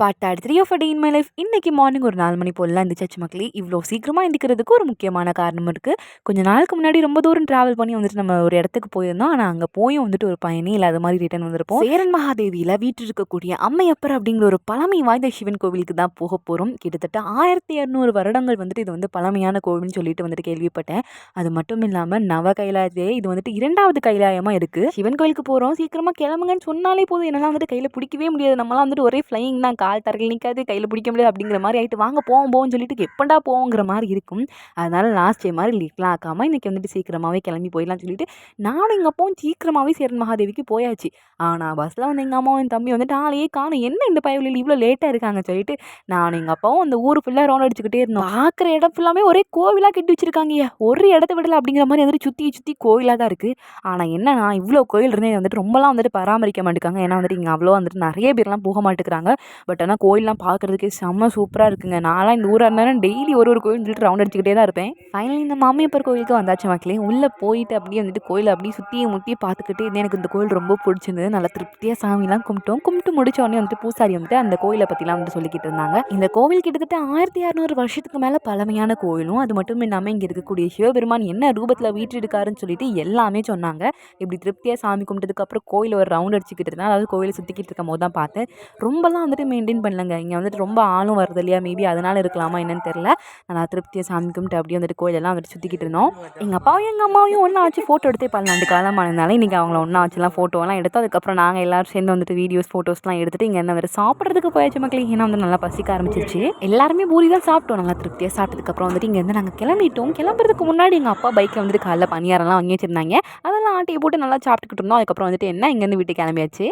Part 3 of a day in my life. இன்னைக்கு morning ஒரு 4 மணி போலலாம் எந்திரிச்சாச்சு மக்களே. இவ்வளோ சீக்கிரமாக எந்திக்கிறதுக்கு ஒரு முக்கியமான காரணம் இருக்குது. கொஞ்சம் நாளுக்கு முன்னாடி ரொம்ப தூரம் ட்ராவல் பண்ணி வந்துட்டு நம்ம ஒரு இடத்துக்கு போயிருந்தோம். ஆனால் அங்கே போயும் வந்துட்டு ஒரு பயனே இல்லாத மாதிரி ரிட்டர்ன் வந்திருப்போம். சேரன் மகாதேவியில் வீட்டு இருக்கக்கூடிய அம்மையப்பர் அப்படிங்கிற ஒரு பழமை வாய்ந்த சிவன் கோவிலுக்கு தான் போக போகிறோம். கிட்டத்தட்ட 1200 வருடங்கள் வந்துட்டு இது வந்து பழமையான கோவில்னு சொல்லிட்டு வந்துட்டு கேள்விப்பட்டேன். அது மட்டும் இல்லாமல் நவ கைலாயத்திலே இது வந்துட்டு 2வது கைலாயமாக இருக்குது. சிவன் கோவிலுக்கு போகிறோம், சீக்கிரமாக கிளம்புங்கன்னு சொன்னாலே போதும், என்னெல்லாம் வந்துட்டு கையில் பிடிக்கவே முடியாது. நம்மளாம் வந்துட்டு ஒரே ஃப்ளையிங் தான், கால் தரையில் நிற்காது, கையில் பிடிக்க முடியாது அப்படிங்கிற மாதிரி ஆகிட்டு வாங்க போவோம்னு சொல்லிட்டு எப்படா போவோங்கிற மாதிரி இருக்கும். அதனால் லாஸ்ட் டே மாதிரி லீக்லாம் ஆக்காமல் இன்றைக்கி வந்துட்டு சீக்கிரமாகவே கிளம்பி போயிடலாம்னு சொல்லிட்டு நானும் எங்கள் அப்பாவும் சீக்கிரமாகவே சேரன் மகாதேவிக்கு போயாச்சு. ஆனால் பஸ்ஸில் வந்து எங்கள் அம்மாவும் என் தம்பி வந்துட்டு ஆளையே காணும், என்ன இந்த பயவழியில் இவ்வளோ லேட்டாக இருக்காங்க சொல்லிட்டு நானும் எங்கள் அப்பாவும் அந்த ஊர் ஃபுல்லாக ரவுண்ட் அடிச்சுக்கிட்டே இருந்தோம். பார்க்குற இடம் ஃபுல்லாமே ஒரே கோவிலாக கட்டி வச்சிருக்காங்க, ஒரு இடத்த விடலை அப்படிங்கிற மாதிரி வந்துட்டு சுற்றி சுற்றி கோவிலாக தான் இருக்குது. ஆனால் என்னன்னா இவ்வளோ கோயில் இருந்தே வந்துட்டு ரொம்பலாம் வந்துட்டு பராமரிக்க மாட்டேங்காங்க. ஏன்னா வந்துட்டு இங்கே அவ்வளோ வந்துட்டு நிறைய பேர்லாம் போக மாட்டேங்கிறாங்க. பட் ஆனால் கோயிலெலாம் பார்க்குறதுக்கே செம்ம சூப்பராக இருக்குங்க. நான்லாம் இந்த ஊராக இருந்தாலும் டெய்லி ஒரு கோயில் சொல்லிட்டு ரவுண்ட் அடிச்சுக்கிட்டே தான் இருப்பேன். ஃபைனலி இந்த மாமியப்பர் கோயிலுக்கு வந்தாச்சு மக்களே. உள்ளே போயிட்டு அப்படியே வந்துட்டு கோயிலை அப்படியே சுற்றி முற்றி பார்த்துக்கிட்டு எனக்கு இந்த கோயில் ரொம்ப பிடிச்சிருந்தது. நல்லா திருப்தியாக சாமிலாம் கும்பிட்டு முடிச்ச உடனே வந்துட்டு பூசாரி வந்துட்டு அந்த கோயிலை பற்றிலாம் வந்துட்டு சொல்லிக்கிட்டு இருந்தாங்க. இந்த கோவில் கிட்டத்தட்ட 1600 வருஷத்துக்கு மேலே பழமையான கோயிலும், அது மட்டும் இல்லாமல் இங்கே இருக்கக்கூடிய சிவபெருமான் என்ன ரூபத்தில் வீற்றிருக்காருன்னு சொல்லிட்டு எல்லாமே சொன்னாங்க. இப்படி திருப்தியாக சாமி கும்பிட்டதுக்கப்புறம் கோயில் ஒரு ரவுண்ட் அடிச்சுக்கிட்டு இருந்தேன். அதாவது கோயிலை சுற்றிக்கிட்டு இருக்கும் போது தான் பார்த்தேன். ரொம்பலாம் வந்துட்டு மெயின்டைன் பண்ணலங்க. இங்கே வந்துட்டு ரொம்ப ஆளும் வருது இல்லையா, மேபி அதனால் இருக்கலாமா என்னன்னு தெரில. நான் திருப்தியாக சாமி கும்பிட்டு அப்படியே வந்துட்டு கோயிலெல்லாம் வந்துட்டு சுற்றிக்கிட்டு இருந்தோம். எங்கள் அப்பாவும் எங்கள் அம்மாவையும் ஒன்றா ஆச்சு ஃபோட்டோ எடுத்தே 12 காலமானதுனால இன்றைக்கி அவங்கள ஒன்றா ஆச்சுலாம் ஃபோட்டோலாம் எடுத்து அதுக்கப்புறம் நாங்கள் எல்லோரும் சேர்ந்து வந்துட்டு வீடியோஸ் ஃபோட்டோஸ்லாம் எடுத்துகிட்டு இங்கே என்ன வேறு சாப்பிட்றதுக்கு போயாச்சு மக்களே. ஏன்னா வந்து நல்லா பசிக்க ஆரம்பிச்சிருச்சு. எல்லாருமே பூரி தான் சாப்பிட்டோம். நல்லா திருப்தியாக சாப்பிட்டதுக்கப்புறம் வந்துட்டு இங்கேருந்து நாங்கள் கிளம்பிட்டோம். கிளம்புறதுக்கு முன்னாடி எங்கள் அப்பா பைக்கில் வந்துட்டு காலைல பணியாரெல்லாம் வாங்கி வச்சுருந்தாங்க. அதெல்லாம் ஆட்டையை போட்டு நல்லா சாப்பிட்டுக்கிட்டு இருந்தோம். அதுக்கப்புறம் வந்துட்டு என்ன இங்கேருந்து வீட்டுக்கு கிளம்பியாச்சு.